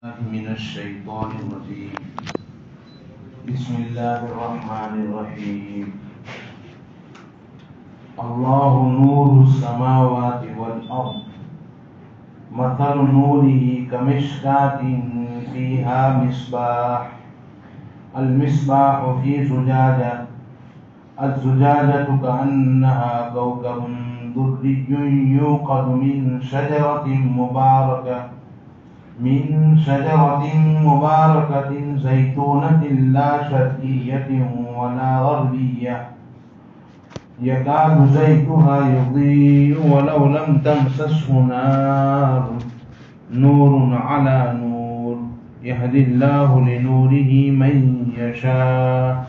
من الشيطان الرجيم بسم الله الرحمن الرحيم الله نور السماوات والأرض مثل نوره كمشكاة فيها مصباح المصباح في زجاجة الزجاجة كأنها كوكب دري يوقد من شجرة مباركة زيتونة لا شرقية ولا غربية يكاد زيتها يضيء ولو لم تمسسه نور على نور يهدي الله لنوره من يشاء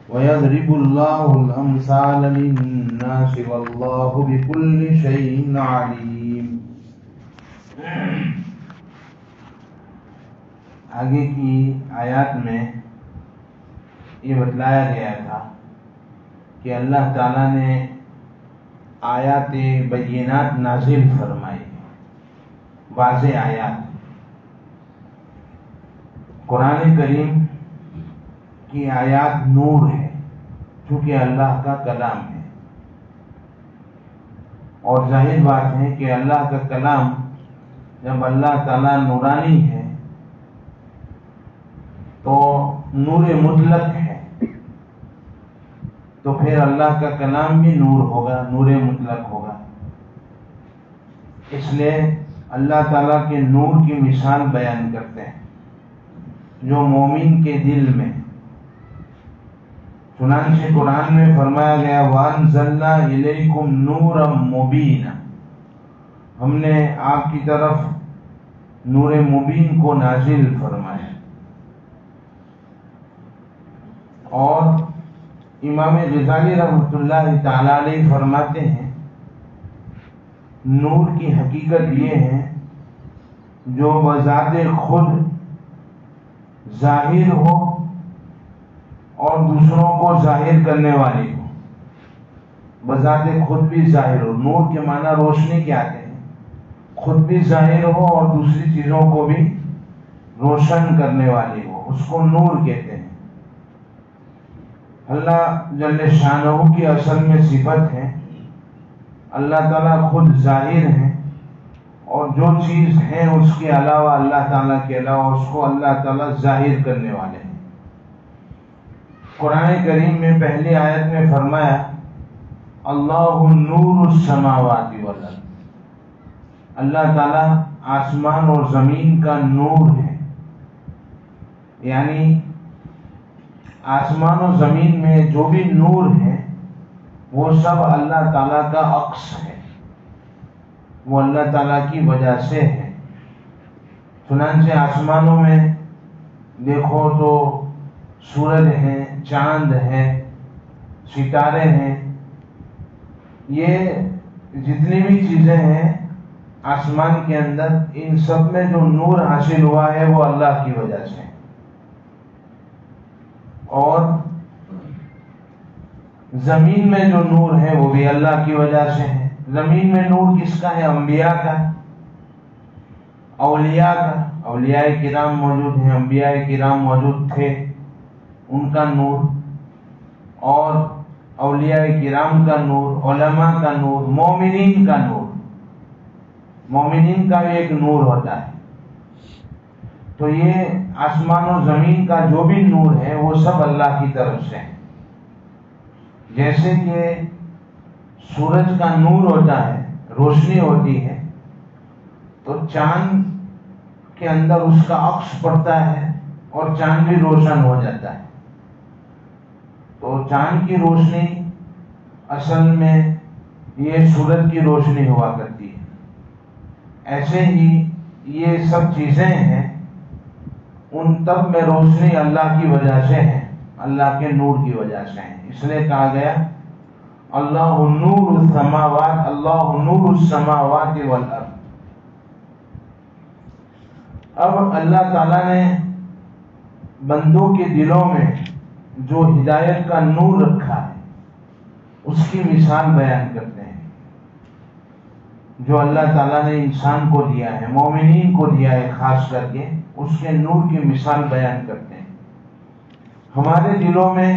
ويضرب الله الأمثال للناس والله بكل شيء عليم. آگے کی آیات میں یہ بتلایا گیا تھا کہ اللہ تعالیٰ نے آیات بینات نازل فرمائی، واضح آیات. قرآن کریم کی آیات نور ہے چونکہ اللہ کا کلام ہے، اور ظاہر بات ہے کہ اللہ کا کلام جب اللہ تعالیٰ نورانی ہے تو نور مطلق ہے، تو پھر اللہ کا کلام بھی نور ہوگا، نور مطلق ہوگا. اس لیے اللہ تعالیٰ کے نور کی مثال بیان کرتے ہیں جو مومن کے دل میں. چنانچہ قرآن میں فرمایا گیا وَأَنزَلْنَا إِلَيْكُمْ نُورًا مُبِينًا، ہم نے آپ کی طرف نور مبین کو نازل فرمایا. اور امام غزالی رحمۃ اللہ تعالی علیہ فرماتے ہیں نور کی حقیقت یہ ہے جو بذات خود ظاہر ہو اور دوسروں کو ظاہر کرنے والی ہو. بذات خود بھی ظاہر ہو، نور کے معنی روشنی کے آتے ہیں، خود بھی ظاہر ہو اور دوسری چیزوں کو بھی روشن کرنے والی ہو، اس کو نور کہتے ہیں. اللہ جل شانہ کی اصل میں صفت ہے، اللہ تعالیٰ خود ظاہر ہے اور جو چیز ہے اس کے علاوہ اللہ تعالیٰ کے علاوہ اس کو اللہ تعالیٰ ظاہر کرنے والے ہیں. قرآن کریم میں پہلی آیت میں فرمایا اللہ نور السماوات والارض، اللہ تعالیٰ آسمان اور زمین کا نور ہے. یعنی آسمان و زمین میں جو بھی نور ہے وہ سب اللہ تعالیٰ کا عکس ہے، وہ اللہ تعالیٰ کی وجہ سے ہے. چنانچہ آسمانوں میں دیکھو تو سورج ہیں، چاند ہے، ستارے ہیں، یہ جتنی بھی چیزیں ہیں آسمان کے اندر، ان سب میں جو نور حاصل ہوا ہے وہ اللہ کی وجہ سے. اور زمین میں جو نور ہے وہ بھی اللہ کی وجہ سے ہے. زمین میں نور کس کا ہے؟ انبیاء کا، اولیاء کا. اولیاء کرام موجود ہیں، انبیاء کرام موجود تھے، ان کا نور. اور اولیاء کرام کا نور، علماء کا نور، مومنین کا نور. مومنین کا بھی ایک نور ہوتا ہے. تو یہ آسمان و زمین کا جو بھی نور ہے وہ سب اللہ کی طرف سے ہے. جیسے کہ سورج کا نور ہوتا ہے، روشنی ہوتی ہے، تو چاند کے اندر اس کا عکس پڑتا ہے اور چاند بھی روشن ہو جاتا ہے. تو چاند کی روشنی اصل میں یہ سورج کی روشنی ہوا کرتی ہے. ایسے ہی یہ سب چیزیں ہیں، ان تب میں روشنی اللہ کی وجہ سے ہے، اللہ کے نور کی وجہ سے ہے. اس لیے کہا گیا اللہ نور السماوات، اللہ نور السماوات والارض. اب اللہ تعالیٰ نے بندوں کے دلوں میں جو ہدایت کا نور رکھا ہے اس کی مثال بیان کرتے ہیں. جو اللہ تعالیٰ نے انسان کو دیا ہے، مومنین کو دیا ہے، خاص کر کے اس کے نور کی مثال بیان کرتے ہیں۔ ہمارے دلوں میں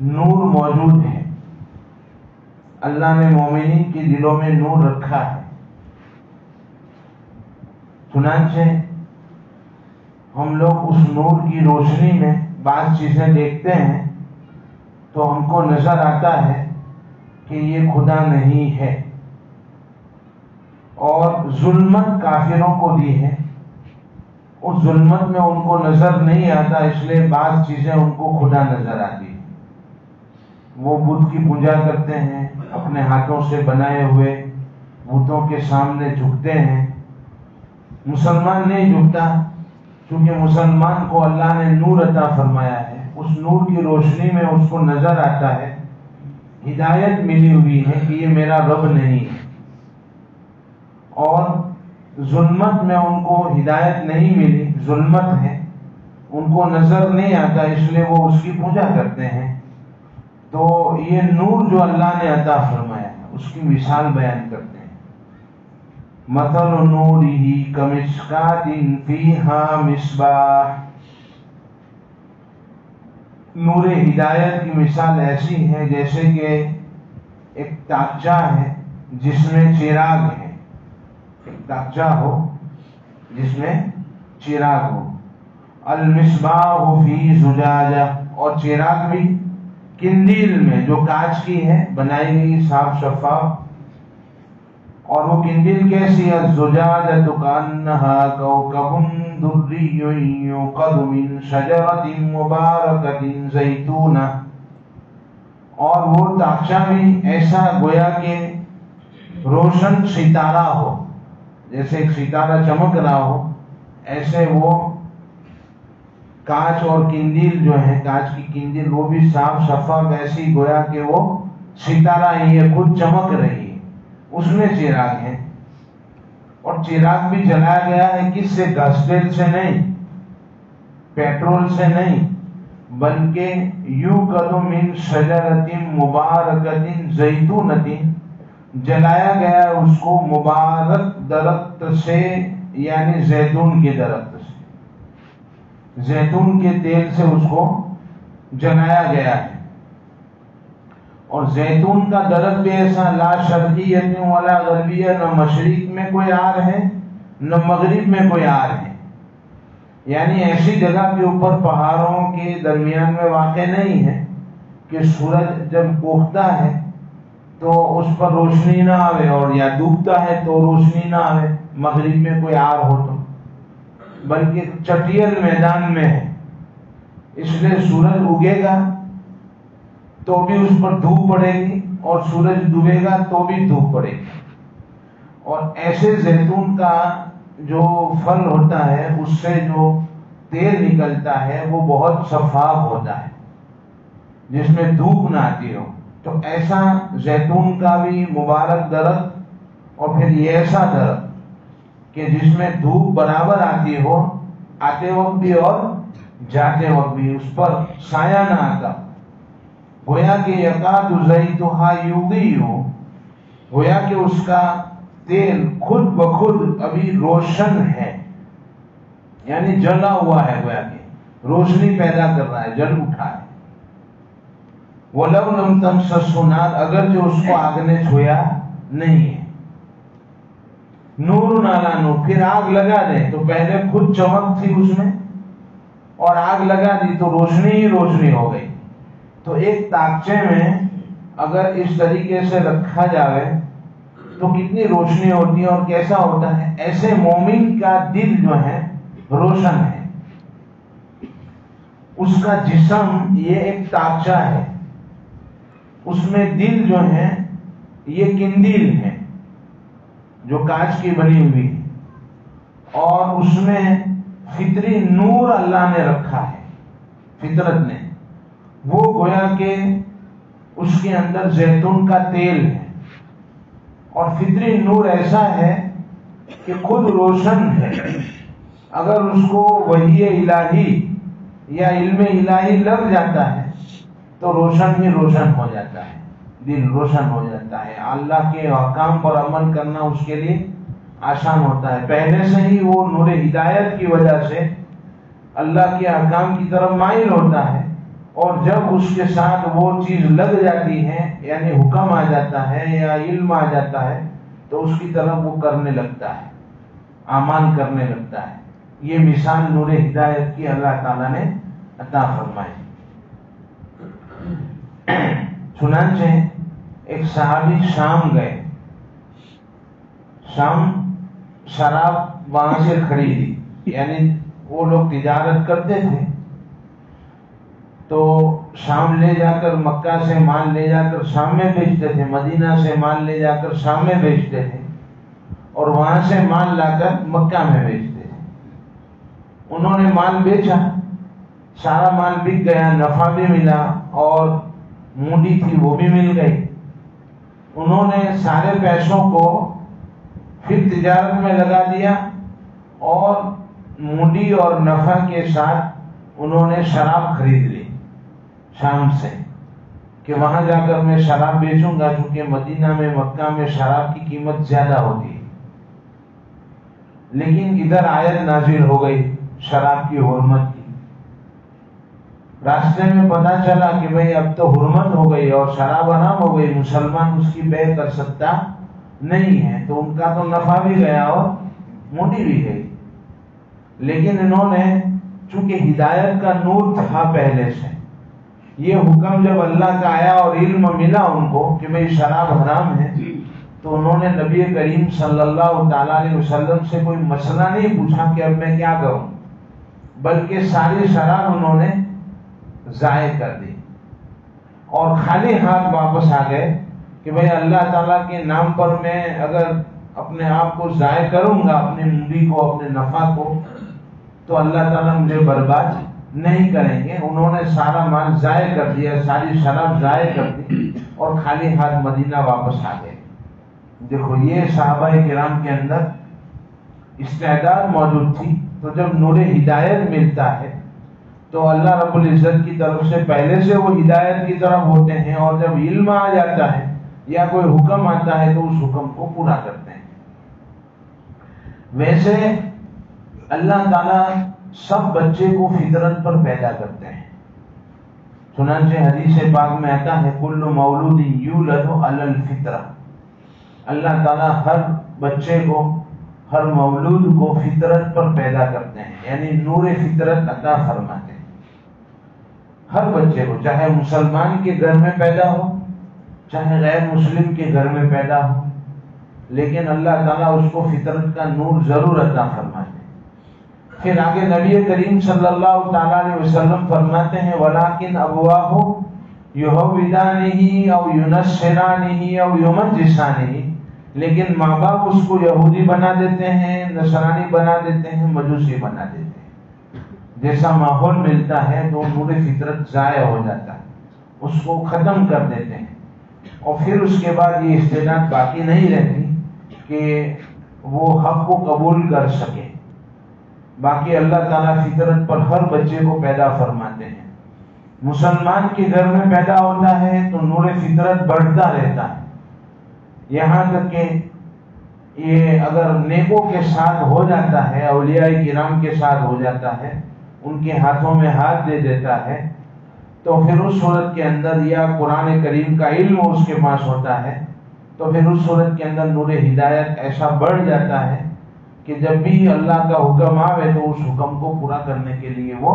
نور موجود ہے، اللہ نے مومنین کے دلوں میں نور رکھا ہے، چنانچہ ہم لوگ اس نور کی روشنی میں بعض چیزیں دیکھتے ہیں تو ہم کو نظر آتا ہے کہ یہ خدا نہیں ہے، اور ظلمت کافروں کو دی ہے، اس ظلمت میں ان کو نظر نہیں آتا، اس لیے بعض چیزیں ان کو خدا نظر آتی ہیں۔ وہ بت کی پوجا کرتے ہیں، اپنے ہاتھوں سے بنائے ہوئے بتوں کے سامنے جھکتے ہیں۔ مسلمان نہیں جھکتا، کیونکہ مسلمان کو اللہ نے نور عطا فرمایا ہے، اس نور کی روشنی میں اس کو نظر آتا ہے، ہدایت ملی ہوئی ہے کہ یہ میرا رب نہیں ہے، اور ظلمت میں ان کو ہدایت نہیں ملی، ظلمت ہے، ان کو نظر نہیں آتا، اس لیے وہ اس کی پوجا کرتے ہیں۔ تو یہ نور جو اللہ نے عطا فرمایا ہے اس کی مثال بیان کرتے ہیں۔ مثل نورہ کمشکاۃ فیہا مصباح، نور ہدایت کی مثال ایسی ہے جیسے کہ ایک تاقچہ ہے جس میں چراغ ہے، ایک تاقچہ ہو جس میں چراغ ہو، المصباح فی زجاجہ، اور چراغ بھی کندیل میں جو کانچ کی ہے بنائی گئی صاف شفاف، اور وہ کندیل کیسی ہے؟ الزجاجۃ کأنہا کوکب دری یوقد من شجرۃ مبارکۃ زیتونہ، اور وہ تاقچہ بھی ایسا گویا کہ روشن ستارہ ہو، جیسے ایک ستارہ چمک رہا ہو، ایسے وہ کانچ اور کندیل جو ہے، کانچ کی کندیل وہ بھی صاف شفاف، ایسی گویا کہ وہ ستارہ ہی ہے، خود چمک رہی ہے، اس میں چراغ ہے۔ اور چراغ بھی جلایا گیا ہے کس سے؟ گیس تیل سے نہیں، پیٹرول سے نہیں، بلکہ یوقد من شجرۃ مبارکۃ زیتونۃ، جلایا گیا اس کو مبارک درخت سے، یعنی زیتون کے درخت سے، زیتون کے تیل سے اس کو جلایا گیا ہے۔ اور زیتون کا درخت بھی ایسا لا شرقیۃ ولا غربیہ، نہ مشرق میں کوئی آر ہے نہ مغرب میں کوئی آر ہے، یعنی ایسی جگہ کے اوپر پہاڑوں کے درمیان میں واقع نہیں ہے کہ سورج جب اگتا ہے تو اس پر روشنی نہ آوے، اور یا ڈوبتا ہے تو روشنی نہ آوے، مغرب میں کوئی آر ہو تو، بلکہ چٹیل میدان میں ہے، اس لیے سورج اگے گا تو بھی اس پر دھوپ پڑے گی، اور سورج ڈوبے گا تو بھی دھوپ پڑے گی۔ اور ایسے زیتون کا جو پھل ہوتا ہے اس سے جو تیل نکلتا ہے وہ بہت شفاف ہوتا ہے، جس میں دھوپ نہ آتی ہو۔ تو ایسا زیتون کا بھی مبارک درخت، اور پھر یہ ایسا درخت کہ جس میں دھوپ برابر آتی ہو، آتے وقت بھی اور جاتے وقت بھی، اس پر سایہ نہ آتا، گویا کہ یکاد زیتھا یضیء، گویا کہ اس کا تیل خود بخود ابھی روشن ہے، یعنی جلا ہوا ہے، گویا کہ روشنی پیدا کر رہا ہے، جل اٹھا ہے۔ وَلَوْ لَمْ تَمْسَسْهُ نَارٌ، اگر جو اس کو آگ نے چھویا نہیں ہے، نور علی نور، پھر آگ لگا دیں تو پہلے خود چمک تھی اس میں، اور آگ لگا دی تو روشنی ہی روشنی ہو گئی۔ تو ایک تاقچے میں اگر اس طریقے سے رکھا جائے تو کتنی روشنی ہوتی ہے اور کیسا ہوتا ہے؟ ایسے مومن کا دل جو ہے روشن ہے، اس کا جسم یہ ایک تاقچہ ہے، اس میں دل جو ہے یہ کندیل ہے جو کانچ کی بنی ہوئی ہے، اور اس میں فطری نور اللہ نے رکھا ہے، فطرت نے، وہ گویا کہ اس کے اندر زیتون کا تیل ہے، اور فطری نور ایسا ہے کہ خود روشن ہے، اگر اس کو وحی الہی یا علم الہی لگ جاتا ہے تو روشن ہی روشن ہو جاتا ہے، دل روشن ہو جاتا ہے، اللہ کے احکام پر عمل کرنا اس کے لیے آسان ہوتا ہے، پہلے سے ہی وہ نور ہدایت کی وجہ سے اللہ کے احکام کی طرف مائل ہوتا ہے، اور جب اس کے ساتھ وہ چیز لگ جاتی ہے، یعنی حکم آ جاتا ہے یا علم آ جاتا ہے، تو اس کی طرف وہ کرنے لگتا ہے، اعمال کرنے لگتا ہے۔ یہ مثال نور ہدایت کی اللہ تعالیٰ نے عطا فرمائی۔ چنانچہ ایک صحابی شام گئے، شام شراب وہاں سے خریدی، یعنی وہ لوگ تجارت کرتے تھے، تو شام لے جا کر مکہ سے مال لے جا کر شام میں بیچتے تھے، مدینہ سے مال لے جا کر شام میں بیچتے تھے، اور وہاں سے مال لا کر مکہ میں بیچتے تھے۔ انہوں نے مال بیچا، سارا مال بک گیا، نفع بھی ملا اور مونڈی تھی وہ بھی مل گئی۔ انہوں نے سارے پیسوں کو پھر تجارت میں لگا دیا، اور مونڈی اور نفع کے ساتھ انہوں نے شراب خرید لی شام سے، کہ وہاں جا کر میں شراب بیچوں گا، کیونکہ مدینہ میں مکہ میں شراب کی قیمت زیادہ ہوتی ہے۔ لیکن ادھر آیت نازل ہو گئی شراب کی حرمت کی۔ راستے میں پتا چلا کہ بھئی اب تو حرمت ہو گئی اور شراب حرام ہو گئی، مسلمان اس کی بیع کر سکتا نہیں ہے، تو ان کا تو نفع بھی گیا اور مونڈی بھی گئی۔ لیکن انہوں نے چونکہ ہدایت کا نور تھا پہلے سے، یہ حکم جب اللہ کا آیا اور علم ملا ان کو کہ بھئی شراب حرام ہے، تو انہوں نے نبی کریم صلی اللہ تعالی علیہ وسلم سے کوئی مسئلہ نہیں پوچھا کہ اب میں کیا کروں، بلکہ ساری شراب انہوں نے ضائع کر دی اور خالی ہاتھ واپس آ گئے کہ بھئی اللہ تعالیٰ کے نام پر میں اگر اپنے آپ کو ضائع کروں گا، اپنی مونڈی کو، اپنے نفع کو، تو اللہ تعالیٰ مجھے برباد نہیں کریں گے۔ انہوں نے سارا مال ضائع کر دیا، ساری شراب ضائع کر دی اور خالی ہاتھ مدینہ واپس آ گئے۔ دیکھو یہ صحابہ کرام کے اندر استعداد موجود تھی۔ تو جب نور ہدایت ملتا ہے تو اللہ رب العزت کی طرف سے پہلے سے وہ ہدایت کی طرف ہوتے ہیں، اور جب علم آ جاتا ہے یا کوئی حکم آتا ہے تو اس حکم کو پورا کرتے ہیں۔ ویسے اللہ تعالیٰ سب بچے کو فطرت پر پیدا کرتے ہیں، چنانچہ حدیث پاک میں آتا ہے کل مولود یولد علی الفطرہ، اللہ تعالیٰ ہر بچے کو، ہر مولود کو فطرت پر پیدا کرتے ہیں، یعنی نور فطرت عطا فرماتے ہیں ہر بچے کو، چاہے مسلمان کے گھر میں پیدا ہو چاہے غیر مسلم کے گھر میں پیدا ہو، لیکن اللہ تعالیٰ اس کو فطرت کا نور ضرور عطا فرماتے ہیں۔ پھر آگے نبی کریم صلی اللہ تعالیٰ علیہ وسلم فرماتے ہیں وَلَٰكِنْ أَبْوَاهُ يُهَوِّدَانِهِ أَوْ يُنَصِّرَانِهِ أَوْ يُمَجِّسَانِهِ، لیکن ماں باپ اس کو یہودی بنا دیتے ہیں، نصرانی بنا دیتے ہیں، مجوسی بنا دیتے ہیں۔ جیسا ماحول ملتا ہے تو نور فطرت ضائع ہو جاتا ہے، اس کو ختم کر دیتے ہیں، اور پھر اس کے بعد یہ استعداد باقی نہیں رہتی کہ وہ حق کو قبول کر سکے۔ باقی اللہ تعالیٰ فطرت پر ہر بچے کو پیدا فرماتے ہیں۔ مسلمان کے گھر میں پیدا ہوتا ہے تو نور فطرت بڑھتا رہتا ہے، یہاں تک کہ یہ اگر نیکوں کے ساتھ ہو جاتا ہے، اولیاء کرام کے ساتھ ہو جاتا ہے، ان کے ہاتھوں میں ہاتھ دے دیتا ہے، تو پھر اس صورت کے اندر یا قرآن کریم کا علم اس کے پاس ہوتا ہے، تو پھر اس صورت کے اندر نور ہدایت ایسا بڑھ جاتا ہے کہ جب بھی اللہ کا حکم آوے تو اس حکم کو پورا کرنے کے لیے وہ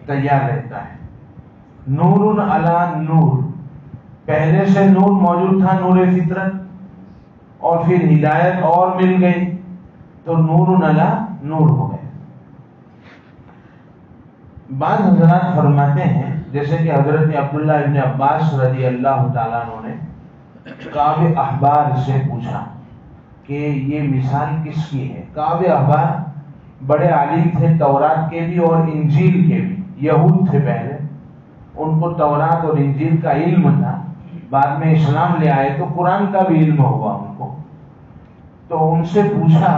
تیار رہتا ہے۔ نور علی نور، پہلے سے نور موجود تھا، نور فطرت، اور پھر ہدایت اور مل گئی تو نور علی نور ہو گئے۔ بعض حضرات فرماتے ہیں، جیسے کہ حضرت عبداللہ ابن عباس رضی اللہ تعالیٰ عنہ نے کعب احبار سے پوچھا کہ یہ مثال کس کی ہے۔ کعب احبار بڑے عالم تھے، تورات کے بھی اور انجیل کے بھی، یہود تھے پہلے، ان کو تورات اور انجیل کا علم تھا، بعد میں اسلام لے آئے تو قرآن کا بھی علم ہوا ان کو۔ تو ان سے پوچھا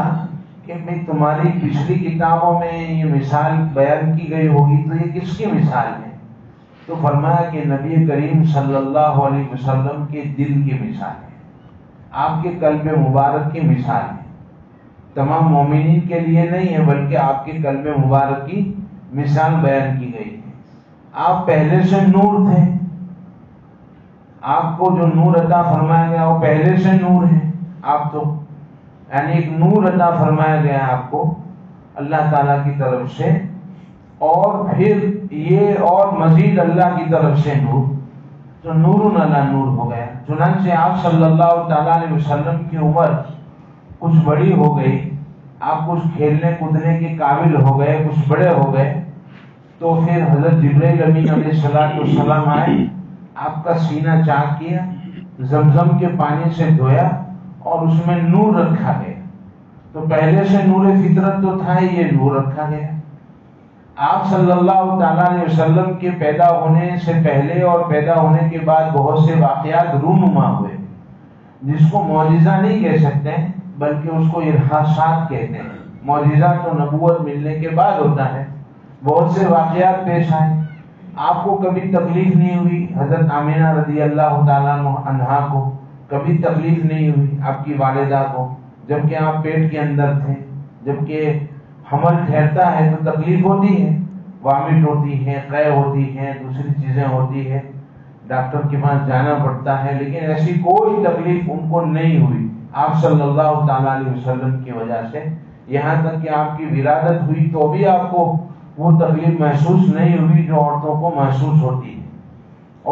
کہ بھئی تمہاری پچھلی کتابوں میں یہ مثال بیان کی گئی ہوگی تو یہ کس کی مثال ہے؟ تو فرمایا کہ نبی کریم صلی اللہ علیہ وسلم کے دل کی مثال ہے، آپ کے قلب مبارک کی مثال ہے۔ تمام مومنین کے لیے نہیں ہے، بلکہ آپ کے قلب مبارک کی مثال بیان کی گئی ہے۔ آپ پہلے سے نور تھے، آپ کو جو نور عطا فرمایا گیا وہ پہلے سے نور ہے، آپ تو یعنی ایک نور عطا فرمایا گیا آپ کو اللہ تعالیٰ کی طرف سے، اور پھر یہ اور مزید اللہ کی طرف سے نور، تو نور علی نور ہو گیا۔ چنانچہ آپ صلی اللہ تعالیٰ علیہ وسلم کی عمر کچھ بڑی ہو گئی، آپ کچھ کھیلنے کودنے کے قابل ہو گئے، کچھ بڑے ہو گئے، تو پھر حضرت جبرائیل امین علیہ السلام آئے، آپ کا سینہ چاک کیا، زمزم کے پانی سے دھویا اور اس میں نور رکھا گیا۔ تو پہلے سے نور فطرت تو تھا ہی، یہ نور رکھا گیا۔ آپ صلی اللہ تعالیٰ علیہ وسلم کے پیدا ہونے سے پہلے اور پیدا ہونے کے بعد بہت سے واقعات رونما ہوئے، جس کو معجزہ نہیں کہہ سکتے بلکہ اس کو ارہاسات کہتے ہیں۔ معجزہ تو نبوت ملنے کے بعد ہوتا ہے۔ بہت سے واقعات پیش آئے، آپ کو کبھی تکلیف نہیں ہوئی، حضرت آمینہ رضی اللہ تعالیٰ عنہا کو کبھی تکلیف نہیں ہوئی، آپ کی والدہ کو، جبکہ آپ پیٹ کے اندر تھے۔ جبکہ حمل ٹھہرتا ہے تو تکلیف ہوتی ہے، وامٹ ہوتی ہے، قے ہوتی ہے، دوسری چیزیں ہوتی ہے، ڈاکٹر کے پاس جانا پڑتا ہے، لیکن ایسی کوئی تکلیف ان کو نہیں ہوئی آپ صلی اللہ تعالیٰ علیہ وسلم کی وجہ سے۔ یہاں تک کہ آپ کی ولادت ہوئی تو بھی آپ کو وہ تکلیف محسوس نہیں ہوئی جو عورتوں کو محسوس ہوتی ہے۔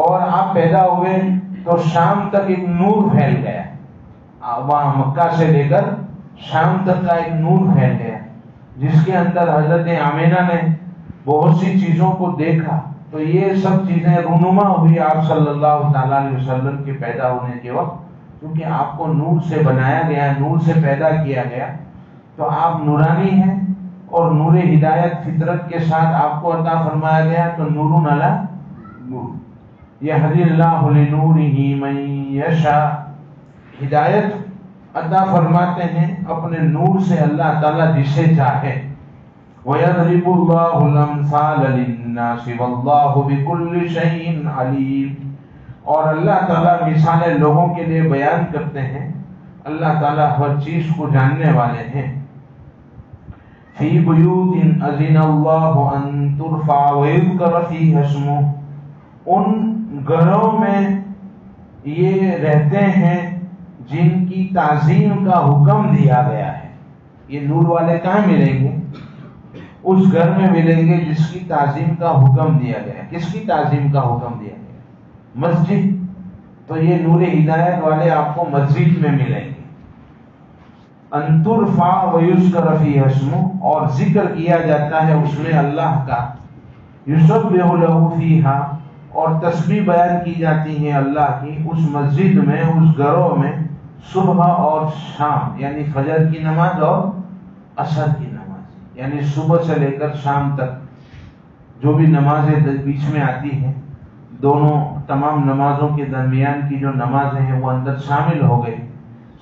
اور آپ پیدا ہوئے تو شام تک ایک نور پھیل گیا، وہاں مکہ سے لے کر شام تک کا ایک نور پھیل گیا، جس کے اندر حضرت آمینہ نے بہت سی چیزوں کو دیکھا۔ تو یہ سب چیزیں رونما ہوئی آپ صلی اللہ تعالیٰ علیہ وسلم کے پیدا ہونے کے وقت، کیونکہ آپ کو نور سے بنایا گیا، نور سے پیدا کیا گیا، تو آپ نورانی ہیں، اور نور ہدایت فطرت کے ساتھ آپ کو عطا فرمایا گیا، تو نور علی نور۔ یہدی اللہ لنورہ من یشاء، ہدایت عطا فرماتے ہیں اپنے نور سے اللہ تعالیٰ جسے چاہے۔ وَيَضْرِبُ اللَّهُ الْأَمْثَالَ لِلنَّاسِ وَاللَّهُ بِكُلِّ شَيْءٍ عَلِيمٌ، اور اللہ تعالیٰ مثالیں لوگوں کے لیے بیان کرتے ہیں، اللہ تعالیٰ ہر چیز کو جاننے والے ہیں۔ فِي بُيُوتٍ أَذِنَ اللَّهُ أَن تُرْفَعَ وَيُذْكَرَ فِيهَا اسْمُهُ، ان گھروں میں یہ رہتے ہیں جن کی تعظیم کا حکم دیا گیا ہے۔ یہ نور والے کہاں ملیں گے؟ اس گھر میں ملیں گے جس کی تعظیم کا حکم دیا گیا۔ کس کی تعظیم کا حکم دیا گیا؟ مسجد۔ تو یہ نور ہدایت والے آپ کو مسجد میں ملیں گے۔ ان ترفع ویذکر فیہا اسمہ، اور ذکر کیا جاتا ہے اس میں اللہ کا، یسبح لہ فیہا، اور تسبیح بیان کی جاتی ہے اللہ کی اس مسجد میں، اس گھروں میں، صبح اور شام، یعنی فجر کی نماز اور عصر کی نماز، یعنی صبح سے لے کر شام تک جو بھی نمازیں بیچ میں آتی ہیں، دونوں تمام نمازوں کے درمیان کی جو نمازیں ہیں وہ اندر شامل ہو گئی،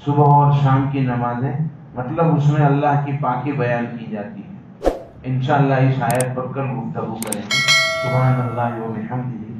صبح اور شام کی نمازیں، مطلب اس میں اللہ کی پاکی بیان کی جاتی ہے۔ انشاءاللہ اس آیت پر کل گفتگو کریں گے۔ سبحان اللہ و بحمدہ۔